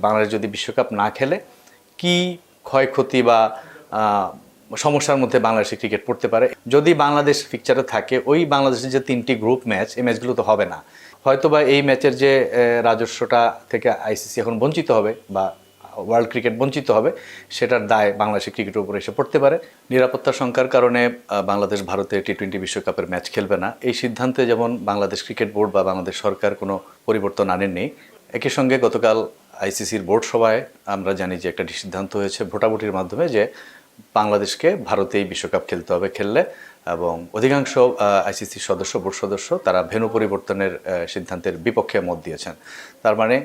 বাংলাদেশ যদি বিশ্বকাপ না খেলে কি ক্ষয়ক্ষতি বা সমস্যার মধ্যে বাংলাদেশের ক্রিকেট পড়তে পারে। যদি বাংলাদেশ ফিকচারে থাকে ওই বাংলাদেশের যে 3টি গ্রুপ ম্যাচ, এই ম্যাচগুলো তো হবে না। হয়তোবা এই ম্যাচের যে রাজস্বটা থেকে আইসিসি এখন বঞ্চিত হবে বা ওয়ার্ল্ড ক্রিকেট বঞ্চিত হবে, সেটার দায় বাংলাদেশের ক্রিকেটের উপরে এসে পড়তে পারে। নিরাপত্তা শঙ্কার কারণে বাংলাদেশ ভারতে টি-20 বিশ্বকাপের ম্যাচ খেলবে না, এই সিদ্ধান্তে যেমন বাংলাদেশ ক্রিকেট বোর্ড বা বাংলাদেশ সরকার কোনো পরিবর্তন আনেননি। একই সঙ্গে গতকাল আইসিসির বোর্ড সভায় আমরা জানি যে একটা সিদ্ধান্ত হয়েছে ভোটাভুটির মাধ্যমে যে বাংলাদেশকে ভারতেই বিশ্বকাপ খেলতে হবে, খেললে এবং অধিকাংশ আইসিসির বোর্ড সদস্য তারা ভেন্যু পরিবর্তনের সিদ্ধান্তের বিপক্ষে মত দিয়েছেন। তার মানে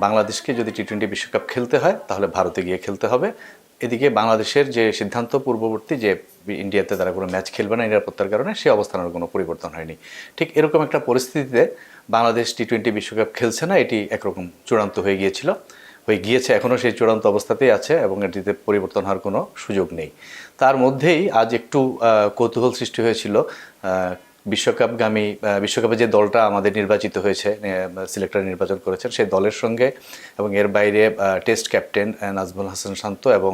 বাংলাদেশকে যদি টি-20 বিশ্বকাপ খেলতে হয় তাহলে ভারতে গিয়ে খেলতে হবে। এদিকে বাংলাদেশের যে সিদ্ধান্ত পূর্ববর্তী যে ইন্ডিয়াতে তারা কোনো ম্যাচ খেলবে না নিরাপত্তার কারণে, সে অবস্থানের কোনো পরিবর্তন হয়নি। ঠিক এরকম একটা পরিস্থিতিতে বাংলাদেশ টি-20 বিশ্বকাপ খেলছে না, এটি একরকম চূড়ান্ত হয়ে গিয়েছে, এখনও সেই চূড়ান্ত অবস্থাতেই আছে এবং এটিতে পরিবর্তন হওয়ার কোনো সুযোগ নেই। তার মধ্যেই আজ একটু কৌতূহল সৃষ্টি হয়েছিল বিশ্বকাপে যে দলটা আমাদের নির্বাচিত হয়েছে, সিলেক্টর নির্বাচন করেছেন, সেই দলের সঙ্গে এবং এর বাইরে টেস্ট ক্যাপ্টেন নাজমুল হাসান শান্ত এবং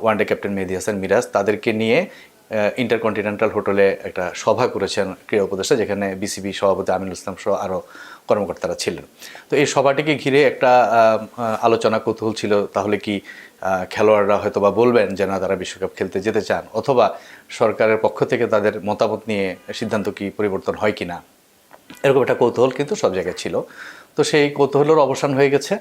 ওয়ানডে ক্যাপ্টেন মেহেদী হাসান মিরাজ, তাদেরকে নিয়ে ইন্টারকন্টিনেন্টাল হোটেলে একটা সভা করেছেন ক্রীড়া উপদেষ্টা, যেখানে বিসিবি সভাপতি আমিনুল ইসলাম সহ আরও কর্মকর্তারা ছিলেন। তো এই সভাটিকে ঘিরে একটা আলোচনা কৌতূহল ছিল, তাহলে কি খেলোয়াড়রা হয়তো বা বলবেন যে না, তারা বিশ্বকাপ খেলতে যেতে চান, অথবা সরকারের পক্ষ থেকে তাদের মতামত নিয়ে সিদ্ধান্ত কি পরিবর্তন হয় কি না, এরকম একটা কৌতূহল কিন্তু সব জায়গায় ছিল। তো সেই কৌতূহলের অবসান হয়ে গেছে।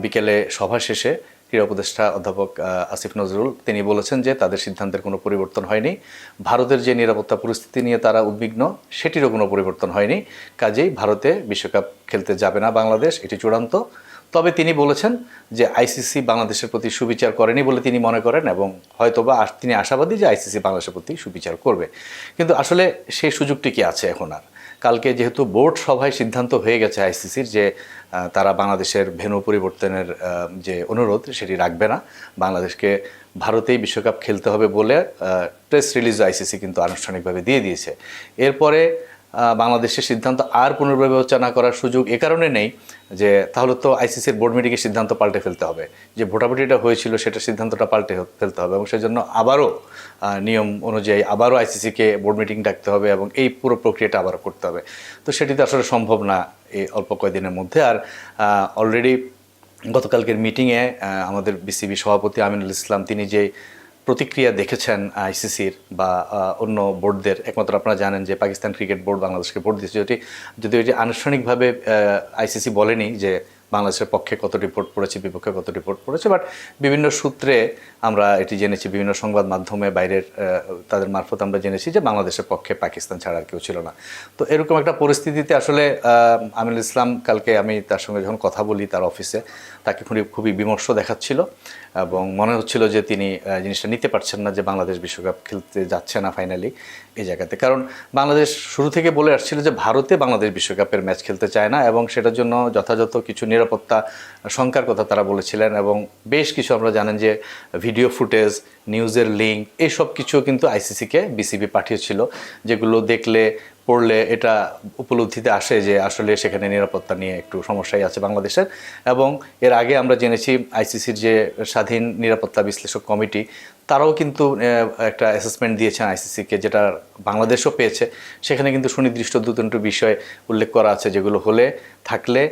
বিকেলে সভা শেষে ক্রীড়া উপদেষ্টা অধ্যাপক আসিফ নজরুল তিনি বলেছেন যে তাদের সিদ্ধান্তের কোনো পরিবর্তন হয়নি, ভারতের যে নিরাপত্তা পরিস্থিতি নিয়ে তারা উদ্বিগ্ন সেটিরও কোনো পরিবর্তন হয়নি, কাজেই ভারতে বিশ্বকাপ খেলতে যাবে না বাংলাদেশ, এটি চূড়ান্ত। তবে তিনি বলেছেন যে আইসিসি বাংলাদেশের প্রতি সুবিচার করেনি বলে তিনি মনে করেন, এবং হয়তোবা তিনি আশাবাদী যে আইসিসি বাংলাদেশের প্রতি সুবিচার করবে। কিন্তু আসলে সেই সুযোগটি কি আছে এখন আর? কালকে যেহেতু বোর্ড সভায় সিদ্ধান্ত হয়ে গেছে আইসিসির যে তারা বাংলাদেশের ভেন্যু পরিবর্তনের যে অনুরোধ সেটি রাখবে না, বাংলাদেশকে ভারতেই বিশ্বকাপ খেলতে হবে বলে প্রেস রিলিজ আইসিসি কিন্তু আনুষ্ঠানিকভাবে দিয়ে দিয়েছে। এরপরে বাংলাদেশের সিদ্ধান্ত আর পুনর্বিবেচনা করার সুযোগ এ কারণে নেই যে তাহলে তো আইসিসির বোর্ড মিটিংয়ের সিদ্ধান্ত পাল্টে ফেলতে হবে, যে ভোটাভুটিটা হয়েছিল সেটার সিদ্ধান্তটা পাল্টে ফেলতে হবে, এবং সেজন্য আবারও নিয়ম অনুযায়ী আবারও আইসিসিকে বোর্ড মিটিং ডাকতে হবে এবং এই পুরো প্রক্রিয়াটা আবারও করতে হবে। তো সেটি তো আসলে সম্ভব না এই অল্প কয়েকদিনের মধ্যে। আর অলরেডি গতকালকের মিটিংয়ে আমাদের বিসিবি সভাপতি আমিনুল ইসলাম তিনি যে প্রতিক্রিয়া দেখেছেন আইসিসির বা অন্য বোর্ডদের, একমাত্র আপনারা জানেন যে পাকিস্তান ক্রিকেট বোর্ড বাংলাদেশকে ভোট দিয়েছে, যদিও এটি আনুষ্ঠানিকভাবে আইসিসি বলেনি যে বাংলাদেশের পক্ষে কত রিপোর্ট পড়েছে, বিপক্ষে কত রিপোর্ট পড়েছে, বাট বিভিন্ন সূত্রে আমরা এটি জেনেছি, বিভিন্ন সংবাদ মাধ্যমে বাইরের তাদের মারফত আমরা জেনেছি যে বাংলাদেশের পক্ষে পাকিস্তান ছাড়া আর কেউ ছিল না। তো এরকম একটা পরিস্থিতিতে আসলে আমিনুল ইসলাম, কালকে আমি তার সঙ্গে যখন কথা বলি তার অফিসে, তাকে খুবই বিমর্ষ দেখাচ্ছিল এবং মনে হচ্ছিল যে তিনি জিনিসটা নিতে পারছেন না যে বাংলাদেশ বিশ্বকাপ খেলতে যাচ্ছে না ফাইনালি এই জায়গাতে। কারণ বাংলাদেশ শুরু থেকে বলে আসছিল যে ভারতে বাংলাদেশ বিশ্বকাপের ম্যাচ খেলতে চায় না, এবং সেটার জন্য যথাযথ কিছু নিরাপত্তা শঙ্কার কথা তারা বলেছিলেন, এবং বেশ কিছু আমরা জানেন যে ভিডিও ফুটেজ, নিউজের লিঙ্ক, এইসব কিছু কিন্তু আইসিসিকে বিসিবি পাঠিয়েছিল, যেগুলো পড়লে এটা উপলব্ধিতে আসে যে আসলে সেখানে নিরাপত্তা নিয়ে একটু সমস্যাই আছে বাংলাদেশের। এবং এর আগে আমরা জেনেছি আইসিসির যে স্বাধীন নিরাপত্তা বিশ্লেষক কমিটি, তারাও কিন্তু একটা অ্যাসেসমেন্ট দিয়েছেন আইসিসিকে, যেটা বাংলাদেশও পেয়েছে। সেখানে কিন্তু সুনির্দিষ্ট 2-3টি বিষয় উল্লেখ করা আছে, যেগুলো থাকলে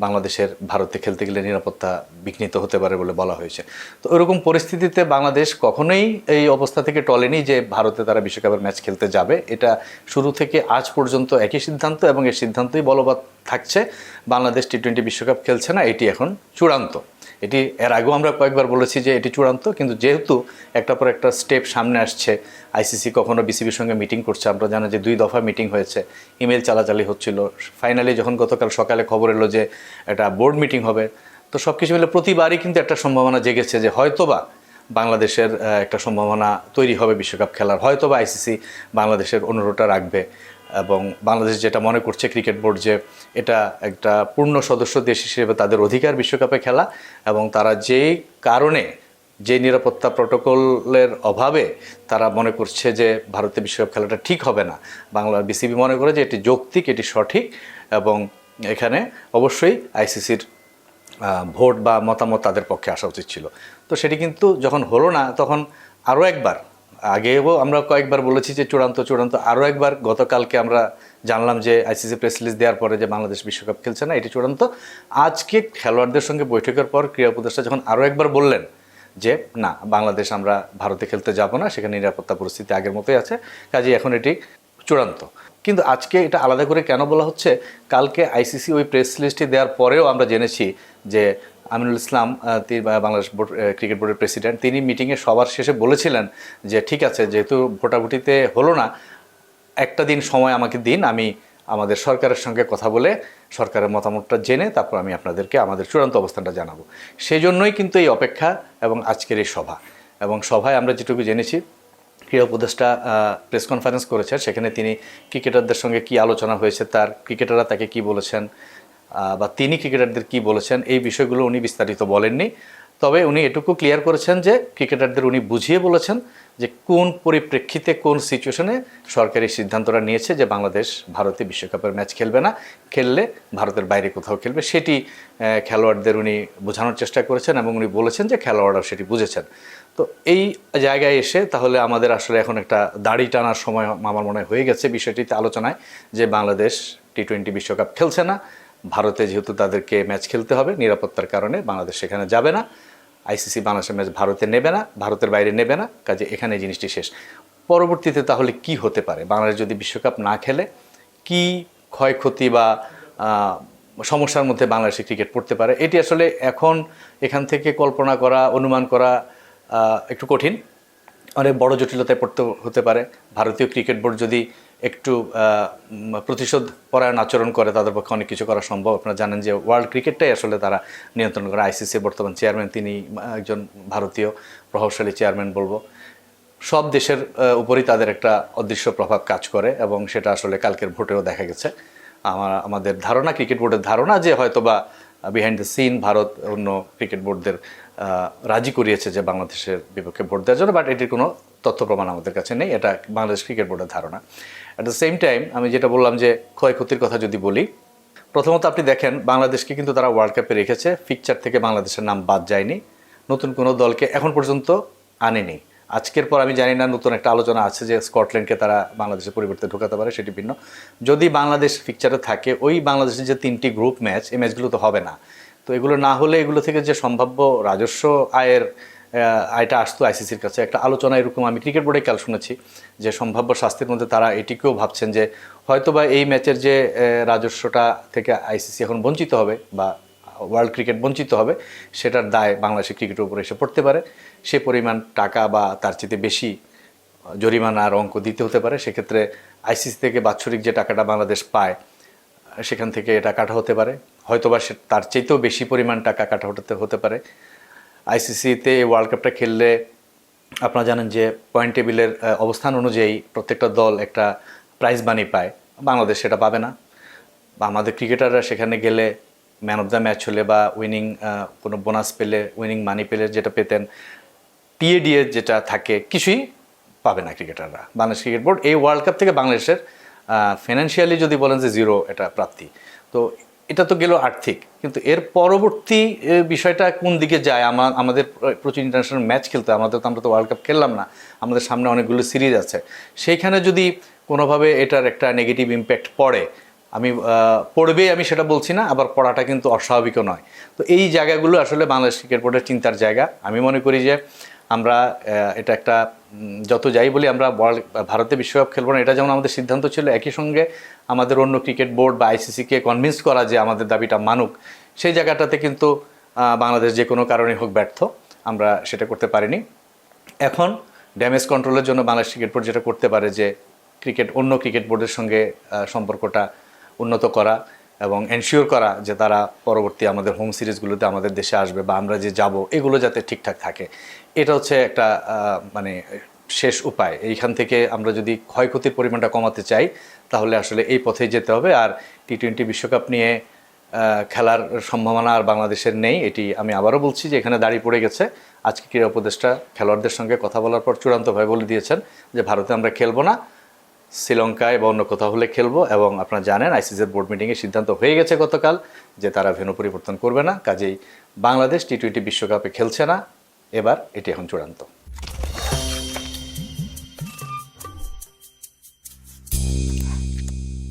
বাংলাদেশের ভারতে খেলতে গেলে নিরাপত্তা বিঘ্নিত হতে পারে বলে বলা হয়েছে। তো ওরকম পরিস্থিতিতে বাংলাদেশ কখনোই এই অবস্থা থেকে টলেনি যে ভারতে তারা বিশ্বকাপের ম্যাচ খেলতে যাবে। এটা শুরু থেকে আজ পর্যন্ত একই সিদ্ধান্ত, এবং এই সিদ্ধান্তই বলবৎ থাকছে। বাংলাদেশ টি-20 বিশ্বকাপ খেলছে না, এটি এখন চূড়ান্ত। এটি এর আগেও আমরা কয়েকবার বলেছি যে এটি চূড়ান্ত, কিন্তু যেহেতু একটার পর একটা স্টেপ সামনে আসছে, আইসিসি কখনো বিসিবির সঙ্গে মিটিং করছে, আমরা জানি যে 2 দফা মিটিং হয়েছে, ইমেল চালাচালি হচ্ছিল, ফাইনালি যখন গতকাল সকালে খবর এলো যে একটা বোর্ড মিটিং হবে, তো সব কিছু মিলে প্রতিবারই কিন্তু একটা সম্ভাবনা জেগেছে যে হয়তোবা বাংলাদেশের একটা সম্ভাবনা তৈরি হবে বিশ্বকাপ খেলার, হয়তোবা আইসিসি বাংলাদেশের অনুরোধটা রাখবে। এবং বাংলাদেশ যেটা মনে করছে ক্রিকেট বোর্ড, যে এটা একটা পূর্ণ সদস্য দেশ হিসেবে তাদের অধিকার বিশ্বকাপে খেলা, এবং তারা যেই কারণে যে নিরাপত্তা প্রটোকলের অভাবে তারা মনে করছে যে ভারতে বিশ্বকাপ খেলাটা ঠিক হবে না, বিসিবি মনে করে যে এটি যৌক্তিক, এটি সঠিক, এবং এখানে অবশ্যই আইসিসির ভোট বা মতামত তাদের পক্ষে আসা উচিত ছিল। তো সেটি কিন্তু যখন হলো না, তখন আরও একবার, আগেও আমরা কয়েকবার বলেছি যে চূড়ান্ত চূড়ান্ত, আরও একবার গতকালকে আমরা জানলাম যে আইসিসি প্রেস রিলিজ দেওয়ার পরে যে বাংলাদেশ বিশ্বকাপ খেলছে না, এটি চূড়ান্ত। আজকে খেলোয়াড়দের সঙ্গে বৈঠকের পর ক্রীড়া উপদেষ্টা যখন আরও একবার বললেন যে না, বাংলাদেশ আমরা ভারতে খেলতে যাব না, সেখানে নিরাপত্তা পরিস্থিতি আগের মতোই আছে, কাজেই এখন এটি চূড়ান্ত। কিন্তু আজকে এটা আলাদা করে কেন বলা হচ্ছে? কালকে আইসিসি ওই প্রেস লিস্টটি দেওয়ার পরেও আমরা জেনেছি যে আমিনুল ইসলাম, বাংলাদেশ ক্রিকেট বোর্ডের প্রেসিডেন্ট, তিনি মিটিংয়ে সবার শেষে বলেছিলেন যে ঠিক আছে, যেহেতু ভোটাভুটিতে হলো না, একটা দিন সময় আমাকে দিন, আমি আমাদের সরকারের সঙ্গে কথা বলে সরকারের মতামতটা জেনে তারপর আমি আপনাদেরকে আমাদের চূড়ান্ত অবস্থানটা জানাবো। সেই জন্যই কিন্তু এই অপেক্ষা এবং আজকের এই সভা। এবং সভায় আমরা যেটুকু জেনেছি, ক্রীড়া উপদেষ্টা প্রেস কনফারেন্স করেছেন, সেখানে তিনি ক্রিকেটারদের সঙ্গে কি আলোচনা হয়েছে, তার ক্রিকেটাররা তাকে কি বলেছেন বা তিনি ক্রিকেটারদের কি বলেছেন, এই বিষয়গুলো উনি বিস্তারিত বলেননি। তবে উনি এটুকু ক্লিয়ার করেছেন যে ক্রিকেটারদের উনি বুঝিয়ে বলেছেন যে কোন পরিপ্রেক্ষিতে, কোন সিচুয়েশনে সরকারি সিদ্ধান্তটা নিয়েছে যে বাংলাদেশ ভারতে বিশ্বকাপের ম্যাচ খেলবে না, খেললে ভারতের বাইরে কোথাও খেলবে, সেটি খেলোয়াড়দের উনি বোঝানোর চেষ্টা করেছেন এবং উনি বলেছেন যে খেলোয়াড়রাও সেটি বুঝেছেন। তো এই জায়গায় এসে তাহলে আমাদের আসলে এখন একটা দাড়ি টানার সময় আমার মনে হয়ে গেছে বিষয়টিতে আলোচনায়, যে বাংলাদেশ টি-20 বিশ্বকাপ খেলছে না, ভারতে যেহেতু তাদেরকে ম্যাচ খেলতে হবে নিরাপত্তার কারণে, বাংলাদেশ সেখানে যাবে না, আইসিসি বাংলাদেশের ম্যাচ ভারতে নেবে না, ভারতের বাইরে নেবে না, কাজে এখানে জিনিসটি শেষ। পরবর্তীতে তাহলে কি হতে পারে? বাংলাদেশ যদি বিশ্বকাপ না খেলে কি ক্ষয়ক্ষতি বা সমস্যার মধ্যে বাংলাদেশের ক্রিকেট পড়তে পারে, এটি আসলে এখন এখান থেকে কল্পনা করা, অনুমান করা একটু কঠিন, অনেক বড় জটিলতায় পড়তে হতে পারে। ভারতীয় ক্রিকেট বোর্ড যদি একটু প্রতিশোধ পরায়ণ আচরণ করে, তাদের পক্ষে অনেক কিছু করা সম্ভব। আপনারা জানেন যে ওয়ার্ল্ড ক্রিকেটটাই আসলে তারা নিয়ন্ত্রণ করে। আইসিসির বর্তমান চেয়ারম্যান তিনি একজন ভারতীয় প্রভাবশালী চেয়ারম্যান বলবো। সব দেশের উপরই তাদের একটা অদৃশ্য প্রভাব কাজ করে এবং সেটা আসলে কালকের ভোটেও দেখা গেছে। আমাদের ধারণা, ক্রিকেট বোর্ডের ধারণা, যে হয়তোবা বিহাইন্ড দ্য সিন ভারত অন্য ক্রিকেট বোর্ডদের রাজি করিয়েছে যে বাংলাদেশের বিপক্ষে ভোট দেওয়ার জন্য, বাট এটির কোনো তথ্য প্রমাণ আমাদের কাছে নেই। এটা বাংলাদেশ ক্রিকেট বোর্ডের ধারণা। অ্যাট দ্য সেম টাইম আমি যেটা বললাম যে ক্ষয়ক্ষতির কথা যদি বলি, প্রথমত আপনি দেখেন বাংলাদেশকে কিন্তু তারা ওয়ার্ল্ড কাপে রেখেছে, ফিকচার থেকে বাংলাদেশের নাম বাদ যায়নি, নতুন কোনো দলকে এখন পর্যন্ত আনেনি। আজকের পর আমি জানি না, নতুন একটা আলোচনা আছে যে স্কটল্যান্ডকে তারা বাংলাদেশের পরিবর্তে ঢোকাতে পারে, সেটি ভিন্ন। যদি বাংলাদেশ ফিকচারে থাকে, ওই বাংলাদেশের যে 3টি গ্রুপ ম্যাচ, এই ম্যাচগুলো তো হবে না। তো এগুলো না হলে এগুলো থেকে যে সম্ভাব্য রাজস্ব আয়টা আসতো আইসিসির কাছে, একটা আলোচনা এরকম আমি ক্রিকেট বোর্ডে কাল শুনেছি যে সম্ভাব্য শাস্তির মধ্যে তারা এটিকেও ভাবছেন যে হয়তোবা এই ম্যাচের যে রাজস্বটা থেকে আইসিসি এখন বঞ্চিত হবে বা ওয়ার্ল্ড ক্রিকেট বঞ্চিত হবে, সেটার দায় বাংলাদেশের ক্রিকেটের উপরে এসে পড়তে পারে। সে পরিমাণ টাকা বা তার চেয়ে বেশি জরিমানার অঙ্ক দিতে হতে পারে। সেক্ষেত্রে আইসিসি থেকে বাৎসরিক যে টাকাটা বাংলাদেশ পায়, সেখান থেকে এটা কাটা হতে পারে, হয়তোবা সে তার চেয়েও বেশি পরিমাণ টাকা কাটা হতে পারে। আইসিসিতে ওয়ার্ল্ড কাপটা খেললে আপনারা জানেন যে পয়েন্ট টেবিলের অবস্থান অনুযায়ী প্রত্যেকটা দল একটা প্রাইজ মানি পায়, বাংলাদেশ সেটা পাবে না। বা আমাদের ক্রিকেটাররা সেখানে গেলে ম্যান অফ দ্য ম্যাচ হলে বা উইনিং কোনো বোনাস পেলে, উইনিং মানি পেলে যেটা পেতেন, টিএডিএ যেটা থাকে, কিছুই পাবে না ক্রিকেটাররা। বাংলাদেশ ক্রিকেট বোর্ড এই ওয়ার্ল্ড কাপ থেকে বাংলাদেশের ফিনান্সিয়ালি যদি বলেন যে জিরো এটা প্রাপ্তি, তো এটা তো গেল আর্থিক, কিন্তু এর পরবর্তী বিষয়টা কোন দিকে যায়? আমাদের প্রচুর ইন্টারন্যাশনাল ম্যাচ খেলতে, আমরা তো ওয়ার্ল্ড কাপ খেললাম না, আমাদের সামনে অনেকগুলো সিরিজ আছে, সেইখানে যদি কোনোভাবে এটার একটা নেগেটিভ ইম্প্যাক্ট পড়ে, পড়বে আমি সেটা বলছি না, আবার পড়াটা কিন্তু অস্বাভাবিকও নয়। তো এই জায়গাগুলো আসলে বাংলাদেশ ক্রিকেট বোর্ডের চিন্তার জায়গা। আমি মনে করি যে আমরা এটা একটা, যত যাই বলি আমরা ভারতে বিশ্বকাপ খেলবো না, এটা যেমন আমাদের সিদ্ধান্ত ছিল, একই সঙ্গে আমাদের অন্য ক্রিকেট বোর্ড বা আইসিসিকে কনভিন্স করা যে আমাদের দাবিটা মানুক, সেই জায়গাটাতে কিন্তু বাংলাদেশ যে কোনো কারণে হোক ব্যর্থ, আমরা সেটা করতে পারিনি। এখন ড্যামেজ কন্ট্রোলের জন্য বাংলাদেশ ক্রিকেট বোর্ড যেটা করতে পারে যে অন্য ক্রিকেট বোর্ডের সঙ্গে সম্পর্কটা উন্নত করা এবং এনশিওর করা যে তারা পরবর্তী আমাদের হোম সিরিজগুলোতে আমাদের দেশে আসবে বা আমরা যে যাব, এগুলো যাতে ঠিকঠাক থাকে, এটা হচ্ছে একটা মানে শেষ উপায়। এইখান থেকে আমরা যদি ক্ষয়ক্ষতির পরিমাণটা কমাতে চাই, তাহলে আসলে এই পথেই যেতে হবে। আর টি-20 বিশ্বকাপ নিয়ে খেলার সম্ভাবনা আর বাংলাদেশের নেই, এটি আমি আবারও বলছি যে এখানে দাঁড়িয়ে পড়ে গেছে। আজকে ক্রীড়া উপদেষ্টা খেলোয়াড়দের সঙ্গে কথা বলার পর চূড়ান্তভাবে বলে দিয়েছেন যে ভারতে আমরা খেলবো না, শ্রীলঙ্কায় বা অন্য কোথাও হলে খেলবো। এবং আপনারা জানেন আইসিসির বোর্ড মিটিংয়ে সিদ্ধান্ত হয়ে গেছে গতকাল যে তারা ভেন্যু পরিবর্তন করবে না, কাজেই বাংলাদেশ টি-20 বিশ্বকাপে খেলছে না, এবার এটি এখন চূড়ান্ত।